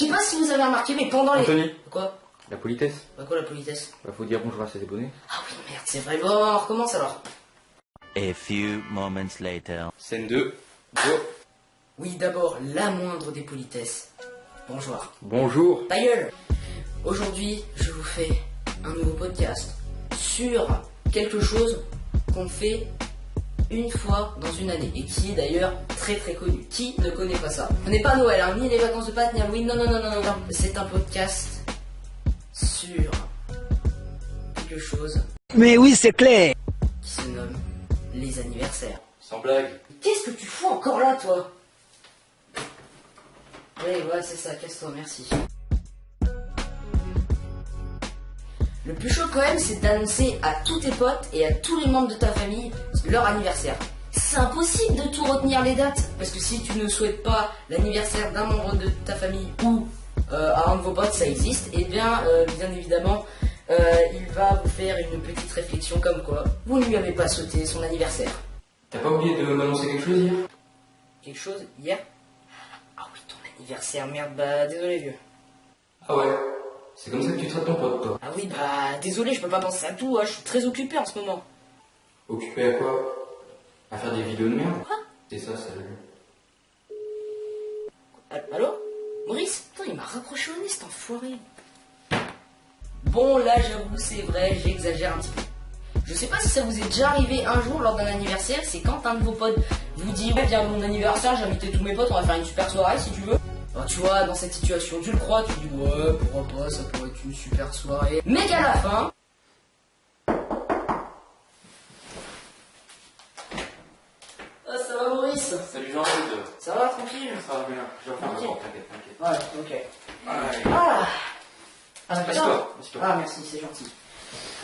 Je sais pas si vous avez remarqué, mais pendant les... Anthony, Quoi? la politesse. Bah quoi la politesse? Faut dire bonjour à ses abonnés. Ah oui, merde, c'est vrai. Bon, on recommence alors. A few moments later. Scène 2, go. Oui, d'abord, la moindre des politesses. Bonjour. Bonjour. Ta gueule! Aujourd'hui, je vous fais un nouveau podcast sur quelque chose qu'on fait une fois dans une année et qui est d'ailleurs très très connu. Qui ne connaît pas ça? Ce n'est pas Noël, hein, ni les vacances de Pâques, ni Halloween, non, non, non, non, non, non. C'est un podcast sur quelque chose Mais oui, c'est clair. qui se nomme les anniversaires. Sans blague. Qu'est-ce que tu fous encore là, toi? Oui, ouais, c'est ça, casse-toi, merci. Le plus chaud quand même, c'est d'annoncer à tous tes potes et à tous les membres de ta famille leur anniversaire. C'est impossible de tout retenir les dates, parce que si tu ne souhaites pas l'anniversaire d'un membre de ta famille ou à un de vos potes, ça existe, et bien évidemment, il va vous faire une petite réflexion comme quoi vous ne lui avez pas souhaité son anniversaire. T'as pas oublié de m'annoncer quelque chose hier? Quelque chose hier? Ah oui, ton anniversaire, merde, bah désolé vieux. Ah ouais. C'est comme ça que tu traites ton pote, toi. Ah oui, bah désolé, je peux pas penser à tout, hein, je suis très occupé en ce moment. Occupé à quoi? À faire des vidéos de merde? Quoi? C'est ça, salut. Allô? Maurice? Putain, il m'a raccroché au nez, cet enfoiré. Bon, là, j'avoue, c'est vrai, j'exagère un petit peu. Je sais pas si ça vous est déjà arrivé un jour lors d'un anniversaire, c'est quand un de vos potes vous dit ouais, viens à mon anniversaire, j'ai invité tous mes potes, on va faire une super soirée si tu veux. Alors, tu vois, dans cette situation, tu le crois, tu dis ouais, pourquoi pas, ça pourrait être une super soirée. Mais qu'à la fin... Ah, ça va Maurice? Salut Jean-Claude. Ça va, tranquille? Ça va bien. Je vais faire un Ok. rapport, t'inquiète, t'inquiète. Ouais, ok. Allez. Ah, ah putain. Assieds-toi, assieds-toi. Ah merci, c'est gentil.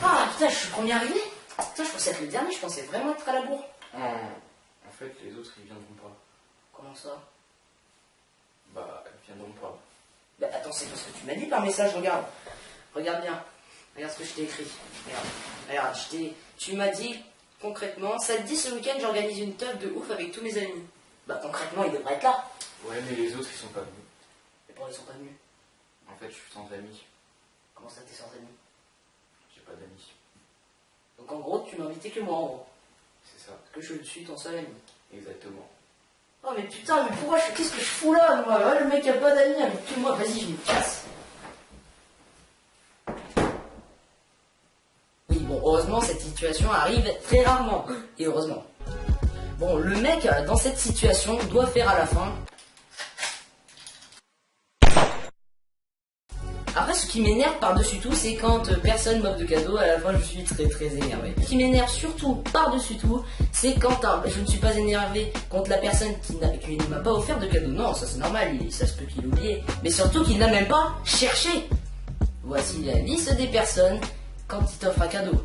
Ah putain, je suis le premier arrivé. Putain, je pensais être le dernier, je pensais vraiment être à la bourre. En fait, les autres, ils viendront pas. Comment ça? Bah, ils viendront pas. Bah attends, c'est pas ce que tu m'as dit par message, regarde. Regarde bien. Regarde ce que je t'ai écrit. Regarde, tu m'as dit concrètement, ça te dit ce week-end j'organise une teuf de ouf avec tous mes amis. Bah concrètement, ils devraient être là. Ouais, mais les autres, ils sont pas venus. Mais pourquoi ils sont pas venus? En fait, je suis sans amis. Comment ça t'es sans amis? J'ai pas d'amis. Donc en gros, tu m'as invité que moi en gros. C'est ça, Parce que je suis ton seul ami. exactement. Oh mais putain, mais pourquoi qu'est-ce que je fous là moi? Ouais, le mec a pas d'amis avec tout moi, vas-y, je me casse. Oui, bon, heureusement, cette situation arrive très rarement. Et heureusement. Bon, le mec, dans cette situation, doit faire à la fin... Après, ce qui m'énerve par-dessus tout, c'est quand personne m'offre de cadeau, à la fin je suis très très énervé. Ce qui m'énerve surtout par-dessus tout, c'est quand je ne suis pas énervé contre la personne qui ne m'a pas offert de cadeau. Non, ça c'est normal, ça se peut qu'il ait oublié. Mais surtout qu'il n'a même pas cherché. Voici la liste des personnes quand il t'offre un cadeau.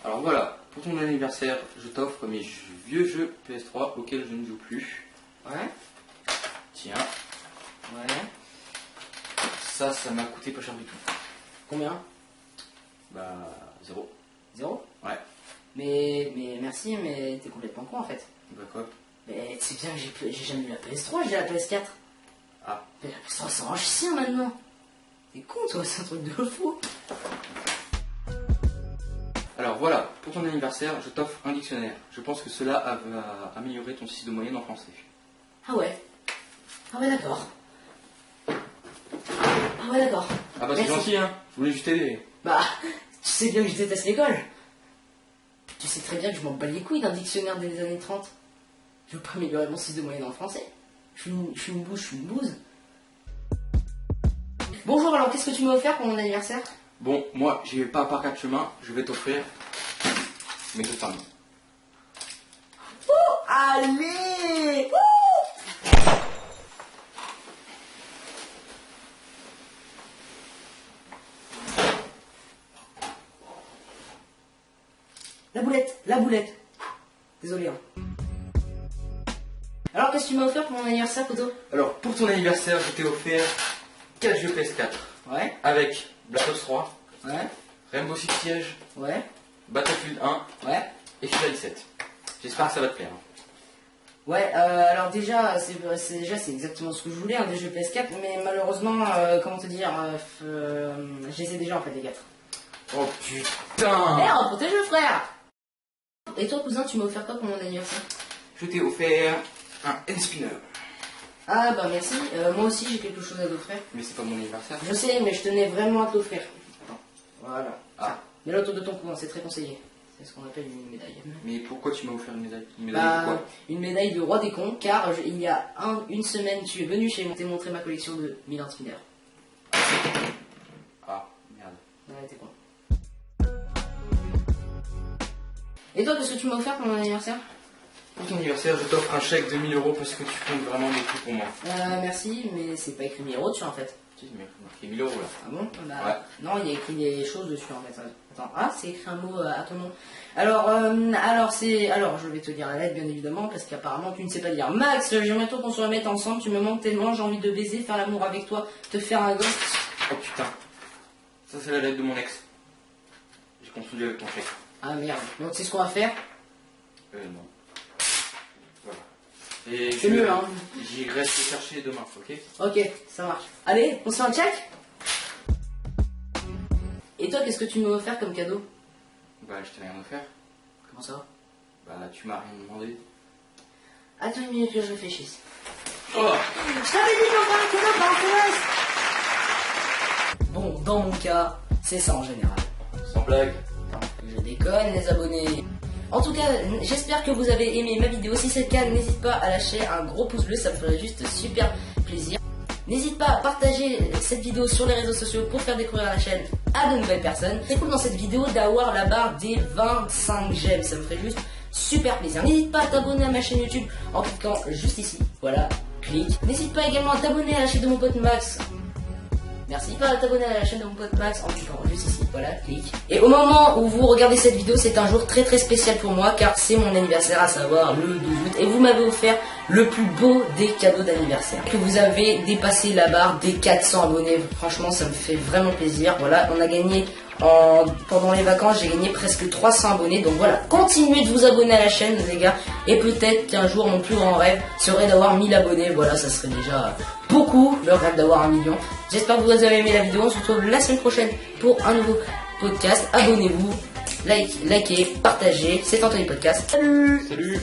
Alors voilà, pour ton anniversaire, je t'offre mes vieux jeux PS3 auxquels je ne joue plus. Ouais. Tiens, Ouais. ça m'a coûté pas cher du tout. Combien? Bah, 0. 0? Ouais. Mais merci, mais t'es complètement con en fait. Bah quoi? Mais c'est bien que j'ai jamais eu la PS3, j'ai la PS4. Ah. Mais la PS3 c'est un chien maintenant. T'es con toi, c'est un truc de fou. Alors voilà, pour ton anniversaire, je t'offre un dictionnaire. Je pense que cela va améliorer ton 6 de moyenne en français. Ah ouais. Ah ouais d'accord. Ah ouais d'accord. Ah bah c'est Merci. gentil hein, je voulais juste t'aider. Bah, tu sais bien que je déteste l'école. Tu sais très bien que je m'en bats les couilles d'un dictionnaire des années 30. Je veux pas améliorer mon 6 de moyenne en français. Je suis une bouse. Bonjour, alors qu'est-ce que tu m'as offert pour mon anniversaire? Bon, moi j'y vais pas par quatre chemins, je vais t'offrir mes deux femmes. Oh, allez. La boulette. Désolé. Hein. Alors, qu'est-ce que tu m'as offert pour mon anniversaire, Koto? Alors pour ton anniversaire, je t'ai offert 4 jeux PS4 Ouais, avec Black Ops 3, ouais, Rainbow Six Siege, ouais, Battlefield 1 ouais. et FIFA 17. J'espère que ça va te plaire. Ouais, alors déjà, c'est exactement ce que je voulais, hein, des jeux PS4, mais malheureusement, comment te dire, je les ai déjà en fait, les 4. Oh putain! Merde, pour tes jeux, frère! Et toi, cousin, tu m'as offert quoi pour mon anniversaire? Je t'ai offert un hand spinner. Ah bah merci, moi aussi j'ai quelque chose à t'offrir. Mais c'est pas mon anniversaire. Je sais, mais je tenais vraiment à te l'offrir. Attends. Voilà. Ah. Mets-le autour de ton cou, hein, c'est très conseillé. C'est ce qu'on appelle une médaille. Mais pourquoi tu m'as offert une médaille? Une médaille Bah, de quoi? une médaille de roi des cons, car il y a une semaine, tu es venu chez moi, t'ai montré ma collection de 1000 hand spinners. Ah, merde. Ouais, t'es con. Et toi, qu'est-ce que tu m'as offert pour mon anniversaire? Pour ton anniversaire, je t'offre un chèque de 1000 € parce que tu comptes vraiment beaucoup pour moi. Merci, mais c'est pas écrit 1000 € dessus en fait. Tu sais, mais marqué 1000 € là. Ah bon? Bah, Ouais. non, il y a écrit des choses dessus en fait. Attends, ah, c'est écrit un mot à ton nom. Alors je vais te dire la lettre bien évidemment parce qu'apparemment tu ne sais pas lire. Max, j'aimerais trop qu'on se remette ensemble. Tu me manques tellement, j'ai envie de baiser, faire l'amour avec toi, te faire un gosse. Oh putain. Ça c'est la lettre de mon ex. J'ai confondu avec ton chèque. Ah merde. Donc c'est ce qu'on va faire. Non. Voilà. Et C'est mieux, hein. J'irai te chercher demain, ok? Ok, ça marche. Allez, on se fait un check. Et toi, qu'est-ce que tu m'as offert comme cadeau? Bah, je t'ai rien offert. Comment ça? Bah, tu m'as rien demandé. Attends une minute que je réfléchisse. Oh! Je t'avais dit qu'on parlait que par presse. Bon, dans mon cas, c'est ça en général. Sans blague. Je déconne les abonnés. En tout cas, j'espère que vous avez aimé ma vidéo. Si c'est le cas, n'hésite pas à lâcher un gros pouce bleu, ça me ferait juste super plaisir. N'hésite pas à partager cette vidéo sur les réseaux sociaux pour faire découvrir la chaîne à de nouvelles personnes. C'est cool dans cette vidéo d'avoir la barre des 25 j'aime, ça me ferait juste super plaisir. N'hésite pas à t'abonner à ma chaîne YouTube en cliquant juste ici. Voilà, clique. N'hésite pas également à t'abonner à la chaîne de mon pote Max. Merci pas à t'abonner à la chaîne de mon pote Max en cliquant juste ici, voilà, clique. Et au moment où vous regardez cette vidéo, c'est un jour très très spécial pour moi car c'est mon anniversaire, à savoir le 12 août. Et vous m'avez offert le plus beau des cadeaux d'anniversaire. Que vous avez dépassé la barre des 400 abonnés. Franchement, ça me fait vraiment plaisir. Voilà, on a gagné pendant les vacances, j'ai gagné presque 300 abonnés. Donc voilà, continuez de vous abonner à la chaîne les gars. Et peut-être qu'un jour mon plus grand rêve serait d'avoir 1000 abonnés. Voilà, ça serait déjà beaucoup le rêve d'avoir 1 million. J'espère que vous avez aimé la vidéo. On se retrouve la semaine prochaine pour un nouveau podcast. Abonnez-vous, likez, partagez. C'est Anthony Podcast. Salut. Salut.